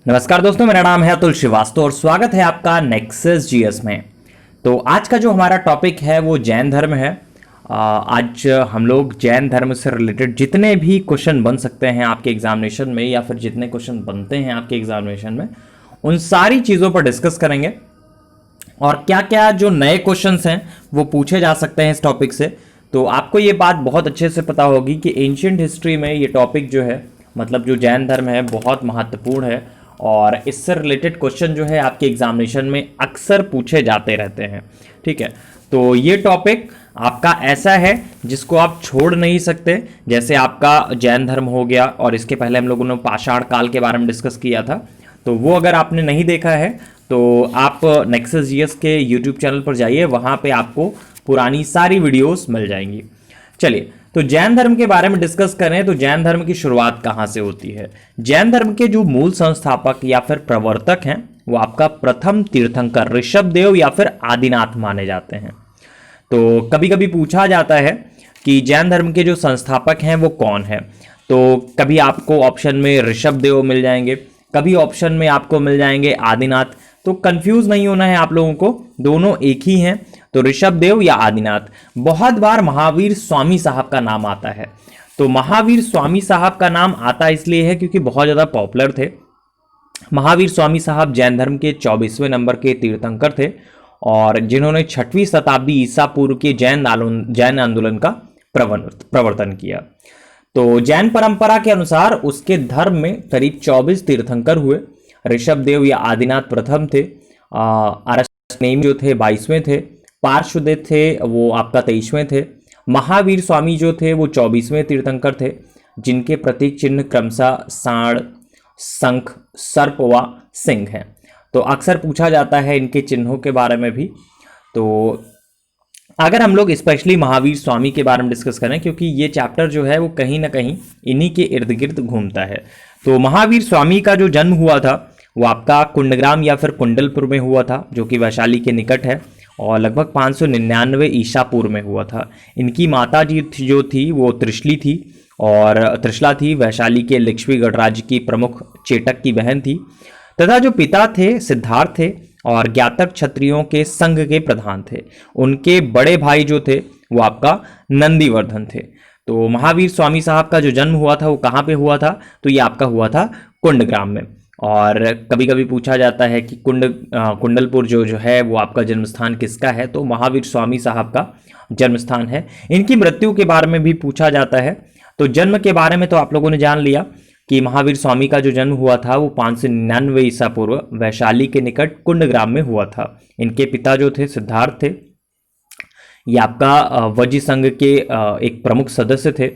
नमस्कार दोस्तों, मेरा नाम है अतुल श्रीवास्तव और स्वागत है आपका नेक्सस जीएस में। तो आज का जो हमारा टॉपिक है वो जैन धर्म है। आज हम लोग जैन धर्म से रिलेटेड जितने भी क्वेश्चन बन सकते हैं आपके एग्जामिनेशन में या फिर जितने क्वेश्चन बनते हैं आपके एग्जामिनेशन में उन सारी चीज़ों पर डिस्कस करेंगे और क्या क्या जो नए क्वेश्चंस हैं वो पूछे जा सकते हैं इस टॉपिक से। तो आपको ये बात बहुत अच्छे से पता होगी कि एंशिएंट हिस्ट्री में ये टॉपिक जो है मतलब जो जैन धर्म है बहुत महत्वपूर्ण है और इससे रिलेटेड क्वेश्चन जो है आपके एग्जामिनेशन में अक्सर पूछे जाते रहते हैं। ठीक है, तो ये टॉपिक आपका ऐसा है जिसको आप छोड़ नहीं सकते। जैसे आपका जैन धर्म हो गया और इसके पहले हम लोगों ने पाषाण काल के बारे में डिस्कस किया था, तो वो अगर आपने नहीं देखा है तो आप नेक्सस जीएस के यूट्यूब चैनल पर जाइए, वहाँ पे आपको पुरानी सारी वीडियोस मिल जाएंगी। चलिए, तो जैन धर्म के बारे में डिस्कस करें तो जैन धर्म की शुरुआत कहाँ से होती है। जैन धर्म के जो मूल संस्थापक या फिर प्रवर्तक हैं वो आपका प्रथम तीर्थंकर ऋषभदेव या फिर आदिनाथ माने जाते हैं। तो कभी कभी पूछा जाता है कि जैन धर्म के जो संस्थापक हैं वो कौन है, तो कभी आपको ऑप्शन में ऋषभदेव मिल जाएंगे, कभी ऑप्शन में आपको मिल जाएंगे आदिनाथ। तो कंफ्यूज नहीं होना है आप लोगों को, दोनों एक ही हैं, तो ऋषभदेव या आदिनाथ। बहुत बार महावीर स्वामी साहब का नाम आता है, तो महावीर स्वामी साहब का नाम आता इसलिए है क्योंकि बहुत ज़्यादा पॉपुलर थे। महावीर स्वामी साहब जैन धर्म के 24वें नंबर के तीर्थंकर थे और जिन्होंने 6वीं शताब्दी ईसा पूर्व के जैन आंदोलन का प्रवर्तन किया। तो जैन परंपरा के अनुसार उसके धर्म में करीब 24 तीर्थंकर हुए। ऋषभदेव या आदिनाथ प्रथम थे, अरसनेमी जो थे 22वें थे, पार्श्वदेव थे वो आपका 23वें थे, महावीर स्वामी जो थे वो 24वें तीर्थंकर थे, जिनके प्रतीक चिन्ह क्रमशः सांड, शंख, सर्प व सिंह हैं। तो अक्सर पूछा जाता है इनके चिन्हों के बारे में भी। तो अगर हम लोग स्पेशली महावीर स्वामी के बारे में डिस्कस करें, क्योंकि ये चैप्टर जो है वो कहीं ना कहीं इन्हीं के इर्द गिर्द घूमता है। तो महावीर स्वामी का जो जन्म हुआ था वो आपका कुंडग्राम या फिर कुंडलपुर में हुआ था, जो कि वैशाली के निकट है, और लगभग 599 ईसा पूर्व में हुआ था। इनकी माता जी जो थी वो त्रिशला थी, वैशाली के लक्ष्मीगढ़ राज्य की प्रमुख चेटक की बहन थी, तथा जो पिता थे सिद्धार्थ थे और ज्ञातक क्षत्रियों के संघ के प्रधान थे। उनके बड़े भाई जो थे वो आपका नंदीवर्धन थे। तो महावीर स्वामी साहब का जो जन्म हुआ था वो कहाँ पे हुआ था, तो ये आपका हुआ था कुंडग्राम में। और कभी कभी पूछा जाता है कि कुंडलपुर जो है वो आपका जन्म स्थान किसका है, तो महावीर स्वामी साहब का जन्म स्थान है। इनकी मृत्यु के बारे में भी पूछा जाता है। तो जन्म के बारे में तो आप लोगों ने जान लिया कि महावीर स्वामी का जो जन्म हुआ था वो 599 ईसा पूर्व वैशाली के निकट कुंडग्राम में हुआ था। इनके पिता जो थे सिद्धार्थ थे, ये आपका वजी संघ के एक प्रमुख सदस्य थे।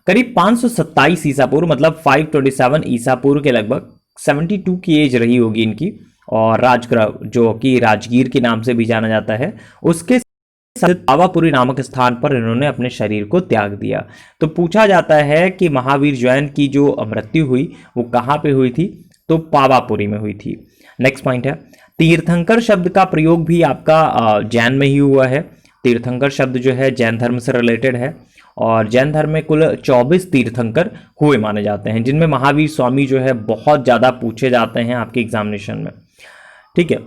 करीब 527 ईसा पूर्व मतलब 527 ईसा पूर्व के लगभग 72 की एज रही होगी इनकी, और राजगृह जो कि राजगीर के नाम से भी जाना जाता है उसके पावापुरी नामक स्थान पर इन्होंने अपने शरीर को त्याग दिया। तो पूछा जाता है कि महावीर जैन की जो मृत्यु हुई वो कहाँ पे हुई थी, तो पावापुरी में हुई थी। नेक्स्ट पॉइंट है, तीर्थंकर शब्द का प्रयोग भी आपका जैन में ही हुआ है। तीर्थंकर शब्द जो है जैन धर्म से रिलेटेड है और जैन धर्म में कुल 24 तीर्थंकर हुए माने जाते हैं, जिनमें महावीर स्वामी जो है बहुत ज़्यादा पूछे जाते हैं आपके एग्जामिनेशन में। ठीक है,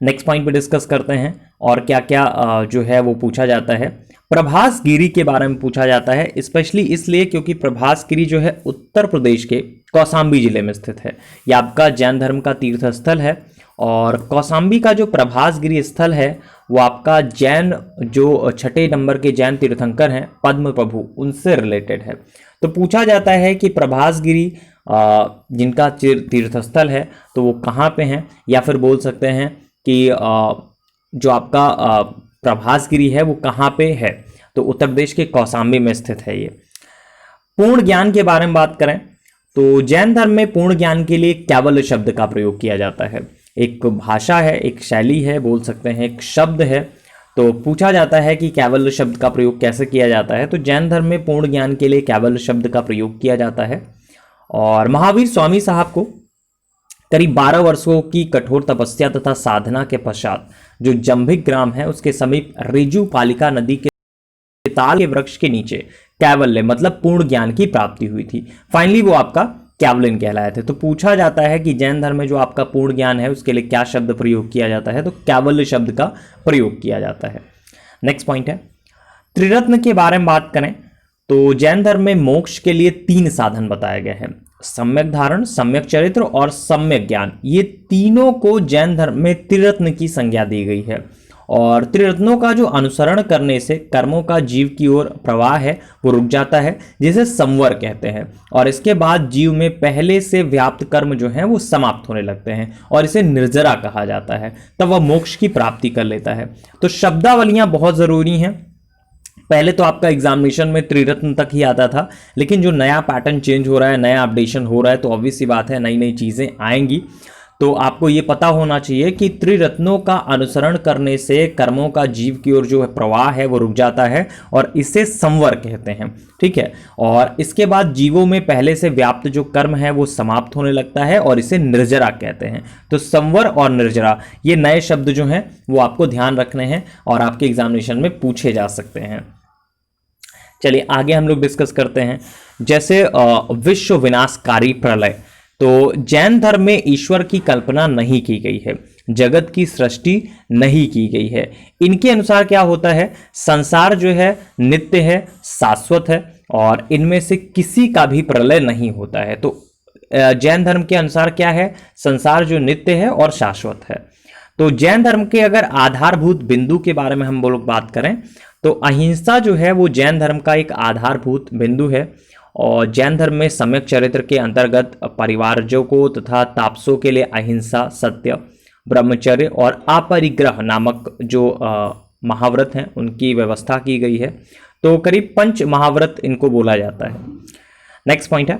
नेक्स्ट पॉइंट पे डिस्कस करते हैं और क्या क्या जो है वो पूछा जाता है। प्रभास गिरी के बारे में पूछा जाता है, स्पेशली इसलिए क्योंकि प्रभास गिरी जो है उत्तर प्रदेश के कौशाम्बी जिले में स्थित है। यह आपका जैन धर्म का तीर्थ स्थल है और कौशाम्बी का जो प्रभास गिरी स्थल है वो आपका जैन जो 6ठे नंबर के जैन तीर्थंकर हैं पद्म प्रभु, उनसे रिलेटेड है। तो पूछा जाता है कि प्रभास गिरी जिनका तीर्थस्थल है तो वो कहाँ पे हैं, या फिर बोल सकते हैं कि जो आपका प्रभास गिरी है वो कहाँ पे है, तो उत्तर प्रदेश के कौशाम्बी में स्थित है ये। पूर्ण ज्ञान के बारे में बात करें तो जैन धर्म में पूर्ण ज्ञान के लिए कैवल्य शब्द का प्रयोग किया जाता है। एक भाषा है, एक शैली है, बोल सकते हैं एक शब्द है। तो पूछा जाता है कि कैवल्य शब्द का प्रयोग कैसे किया जाता है, तो जैन धर्म में पूर्ण ज्ञान के लिए कैवल्य शब्द का प्रयोग किया जाता है। और महावीर स्वामी साहब को करीब 12 वर्षों की कठोर तपस्या तथा साधना के पश्चात जो जंभिक ग्राम है उसके समीप रिजु पालिका नदी के ताल के वृक्ष के नीचे कैवल्य मतलब पूर्ण ज्ञान की प्राप्ति हुई थी। फाइनली वो आपका कैवलिन कहलाए थे। तो पूछा जाता है कि जैन धर्म में जो आपका पूर्ण ज्ञान है उसके लिए क्या शब्द प्रयोग किया जाता है, तो कैवल्य शब्द का प्रयोग किया जाता है। नेक्स्ट पॉइंट है, त्रिरत्न के बारे में बात करें तो जैन धर्म में मोक्ष के लिए 3 साधन बताए गए हैं, सम्यक धारण, सम्यक चरित्र और सम्यक ज्ञान। ये तीनों को जैन धर्म में त्रिरत्न की संज्ञा दी गई है। और त्रिरत्नों का जो अनुसरण करने से कर्मों का जीव की ओर प्रवाह है वो रुक जाता है, जिसे संवर कहते हैं। और इसके बाद जीव में पहले से व्याप्त कर्म जो हैं वो समाप्त होने लगते हैं और इसे निर्जरा कहा जाता है, तब वह मोक्ष की प्राप्ति कर लेता है। तो शब्दावलियां बहुत जरूरी हैं। पहले तो आपका एग्जामिनेशन में त्रिरत्न तक ही आता था, लेकिन जो नया पैटर्न चेंज हो रहा है, नया अपडेशन हो रहा है, तो ऑब्वियस सी बात है नई नई चीज़ें आएंगी। तो आपको ये पता होना चाहिए कि त्रिरत्नों का अनुसरण करने से कर्मों का जीव की ओर जो है प्रवाह है वो रुक जाता है और इसे संवर कहते हैं। ठीक है, और इसके बाद जीवों में पहले से व्याप्त जो कर्म है वो समाप्त होने लगता है और इसे निर्जरा कहते हैं। तो संवर और निर्जरा ये नए शब्द जो हैं वो आपको ध्यान रखने हैं और आपके एग्जामिनेशन में पूछे जा सकते हैं। चलिए आगे हम लोग डिस्कस करते हैं। जैसे विश्व विनाशकारी प्रलय, तो जैन धर्म में ईश्वर की कल्पना नहीं की गई है, जगत की सृष्टि नहीं की गई है। इनके अनुसार क्या होता है, संसार जो है नित्य है, शाश्वत है और इनमें से किसी का भी प्रलय नहीं होता है। तो जैन धर्म के अनुसार क्या है, संसार जो नित्य है और शाश्वत है। तो जैन धर्म के अगर आधारभूत बिंदु के बारे में हम लोग बात करें तो अहिंसा जो है वो जैन धर्म का एक आधारभूत बिंदु है। और जैन धर्म में सम्यक चरित्र के अंतर्गत परिवारजों को तथा तापसों के लिए अहिंसा, सत्य, ब्रह्मचर्य और अपरिग्रह नामक जो महाव्रत हैं उनकी व्यवस्था की गई है। तो करीब 5 महाव्रत इनको बोला जाता है। नेक्स्ट पॉइंट है,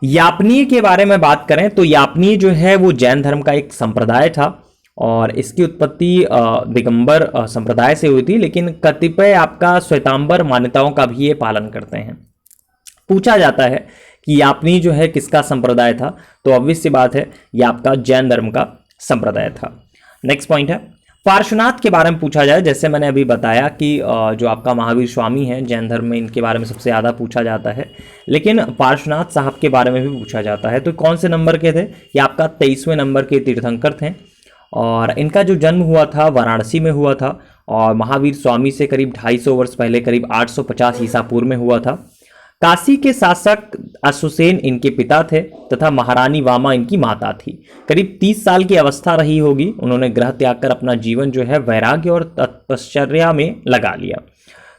यापनीय के बारे में बात करें तो यापनीय जो है वो जैन धर्म का एक संप्रदाय था और इसकी उत्पत्ति दिगंबर संप्रदाय से हुई थी, लेकिन कतिपय आपका श्वेतांबर मान्यताओं का भी ये पालन करते हैं। पूछा जाता है कि यापनी जो है किसका संप्रदाय था, तो ऑब्वियस सी बात है ये आपका जैन धर्म का संप्रदाय था। नेक्स्ट पॉइंट है, पार्श्वनाथ के बारे में पूछा जाए। जैसे मैंने अभी बताया कि जो आपका महावीर स्वामी हैं जैन धर्म में, इनके बारे में सबसे ज़्यादा पूछा जाता है, लेकिन पार्श्वनाथ साहब के बारे में भी पूछा जाता है। तो कौन से नंबर के थे, ये आपका 23वें नंबर के तीर्थंकर थे और इनका जो जन्म हुआ था वाराणसी में हुआ था और महावीर स्वामी से करीब 250 वर्ष पहले, करीब 850 ईसा पूर्व में हुआ था। काशी के शासक अश्वसेन इनके पिता थे तथा महारानी वामा इनकी माता थी। करीब 30 साल की अवस्था रही होगी। उन्होंने ग्रह त्याग कर अपना जीवन जो है वैराग्य और तपश्चर्या में लगा लिया।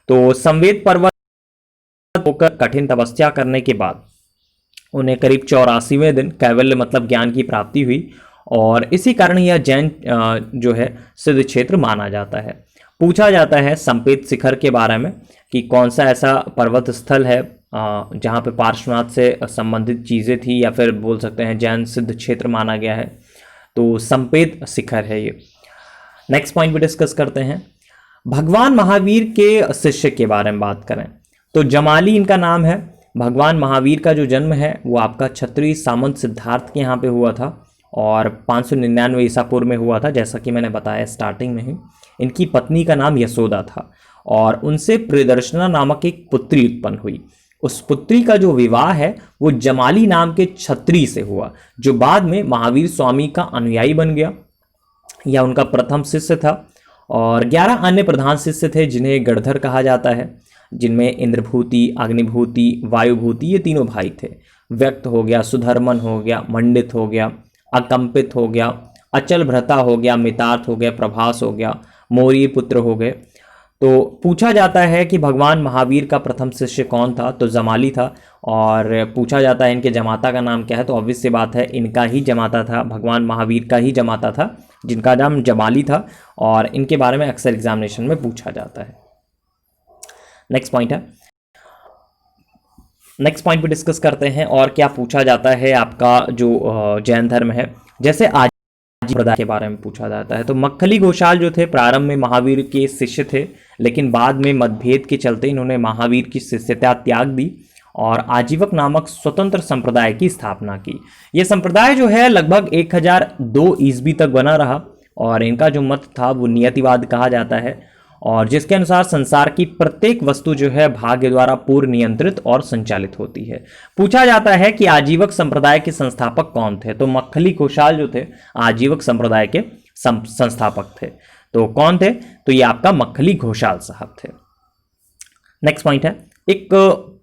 तो संवेद पर्वत होकर कठिन तपस्या करने के बाद उन्हें करीब 84वें दिन कैवल्य मतलब ज्ञान की प्राप्ति हुई और इसी कारण यह जैन जो है सिद्ध क्षेत्र माना जाता है। पूछा जाता है संपेत शिखर के बारे में कि कौन सा ऐसा पर्वत स्थल है जहाँ पे पार्श्वनाथ से संबंधित चीज़ें थी या फिर बोल सकते हैं जैन सिद्ध क्षेत्र माना गया है, तो संपेत शिखर है ये। नेक्स्ट पॉइंट भी डिस्कस करते हैं। भगवान महावीर के शिष्य के बारे में बात करें तो जमाली इनका नाम है। भगवान महावीर का जो जन्म है वो आपका क्षत्रिय सामंत सिद्धार्थ के यहाँ पे हुआ था और 599 ईसा पूर्व में हुआ था, जैसा कि मैंने बताया स्टार्टिंग में ही। इनकी पत्नी का नाम यशोदा था और उनसे प्रियदर्शना नामक एक पुत्री उत्पन्न हुई। उस पुत्री का जो विवाह है वो जमाली नाम के क्षत्रिय से हुआ, जो बाद में महावीर स्वामी का अनुयायी बन गया या उनका प्रथम शिष्य था। और 11 अन्य प्रधान शिष्य थे जिन्हें गणधर कहा जाता है, जिनमें इंद्रभूति, अग्निभूति, वायुभूति ये तीनों भाई थे। व्यक्त हो गया, सुधर्मन हो गया, मंडित हो गया, अकंपित हो गया, अचल भ्रता हो गया, मितार्थ हो गया, प्रभास हो गया, मौर्य पुत्र हो गए। तो पूछा जाता है कि भगवान महावीर का प्रथम शिष्य कौन था, तो जमाली था। और पूछा जाता है इनके जमाता का नाम क्या है, तो ऑब्वियस सी बात है इनका ही जमाता था, भगवान महावीर का ही जमाता था जिनका नाम जमाली था और इनके बारे में अक्सर एग्जामिनेशन में पूछा जाता है। नेक्स्ट पॉइंट है, नेक्स्ट पॉइंट पे डिस्कस करते हैं और क्या पूछा जाता है आपका जो जैन धर्म है। जैसे आज संप्रदाय के बारे में पूछा जाता है तो मक्खली घोषाल जो थे प्रारंभ में महावीर के शिष्य थे, लेकिन बाद में मतभेद के चलते इन्होंने महावीर की शिष्यता त्याग दी और आजीवक नामक स्वतंत्र संप्रदाय की स्थापना की। यह संप्रदाय जो है लगभग 1002 ईस्वी तक बना रहा और इनका जो मत था वो नियतिवाद कहा जाता है और जिसके अनुसार संसार की प्रत्येक वस्तु जो है भाग्य द्वारा पूर्व नियंत्रित और संचालित होती है। पूछा जाता है कि आजीवक संप्रदाय के संस्थापक कौन थे, तो मक्खली घोषाल जो थे आजीवक संप्रदाय के संस्थापक थे। तो कौन थे, तो ये आपका मक्खली घोषाल साहब थे। नेक्स्ट पॉइंट है, एक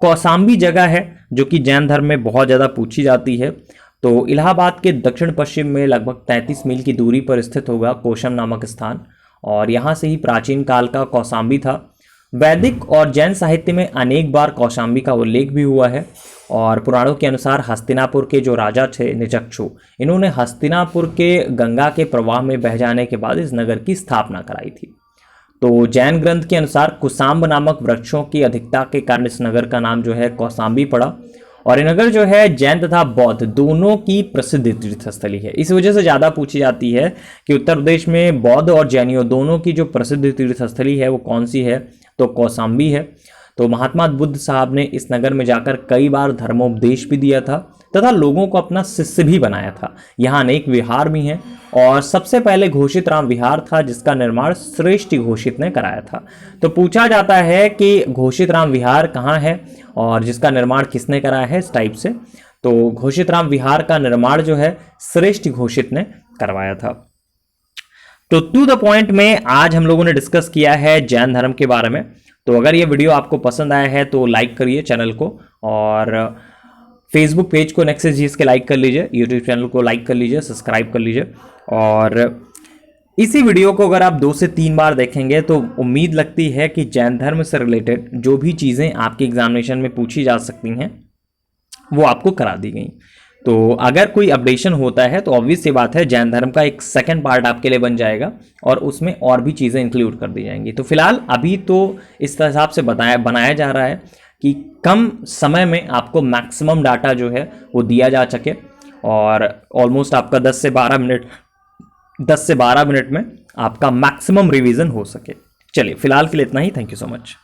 कौसाम्बी जगह है जो कि जैन धर्म में बहुत ज़्यादा पूछी जाती है। तो इलाहाबाद के दक्षिण पश्चिम में लगभग 33 मील की दूरी पर स्थित होगा कोशम नामक स्थान, और यहाँ से ही प्राचीन काल का कौसाम्बी था। वैदिक और जैन साहित्य में अनेक बार कौशाम्बी का उल्लेख भी हुआ है, और पुराणों के अनुसार हस्तिनापुर के जो राजा थे निचक्षु, इन्होंने हस्तिनापुर के गंगा के प्रवाह में बह जाने के बाद इस नगर की स्थापना कराई थी। तो जैन ग्रंथ के अनुसार कुसाम्ब नामक वृक्षों की अधिकता के कारण इस नगर का नाम जो है कौसाम्बी पड़ा, और ये नगर जो है जैन तथा बौद्ध दोनों की प्रसिद्ध तीर्थस्थली है। इस वजह से ज़्यादा पूछी जाती है कि उत्तर प्रदेश में बौद्ध और जैनियों दोनों की जो प्रसिद्ध तीर्थस्थली है वो कौन सी है, तो कौसाम्बी है। तो महात्मा बुद्ध साहब ने इस नगर में जाकर कई बार धर्मोपदेश भी दिया था तथा लोगों को अपना शिष्य भी बनाया था। यहाँ अनेक विहार भी हैं, और सबसे पहले घोषित राम विहार था जिसका निर्माण श्रेष्ठ घोषित ने कराया था। तो पूछा जाता है कि घोषित राम विहार कहाँ है और जिसका निर्माण किसने कराया है इस टाइप से, तो घोषित राम विहार का निर्माण जो है श्रेष्ठ घोषित ने करवाया था। तो टू द पॉइंट में आज हम लोगों ने डिस्कस किया है जैन धर्म के बारे में। तो अगर ये वीडियो आपको पसंद आया है तो लाइक करिए चैनल को, और फेसबुक पेज को नेक्सस जीएस के लाइक कर लीजिए, यूट्यूब चैनल को लाइक कर लीजिए, सब्सक्राइब कर लीजिए। और इसी वीडियो को अगर आप 2 से 3 बार देखेंगे तो उम्मीद लगती है कि जैन धर्म से रिलेटेड जो भी चीज़ें आपके एग्जामिनेशन में पूछी जा सकती हैं वो आपको करा दी गई। तो अगर कोई अपडेशन होता है तो ऑब्वियस सी बात है जैन धर्म का एक सेकंड पार्ट आपके लिए बन जाएगा और उसमें और भी चीज़ें इंक्लूड कर दी जाएंगी। तो फिलहाल अभी तो इस हिसाब से बनाया जा रहा है कि कम समय में आपको मैक्सिमम डाटा जो है वो दिया जा सके, और ऑलमोस्ट आपका 10 से 12 मिनट में आपका मैक्सिमम रिवीजन हो सके। चलिए फिलहाल के लिए इतना ही। Thank you so much.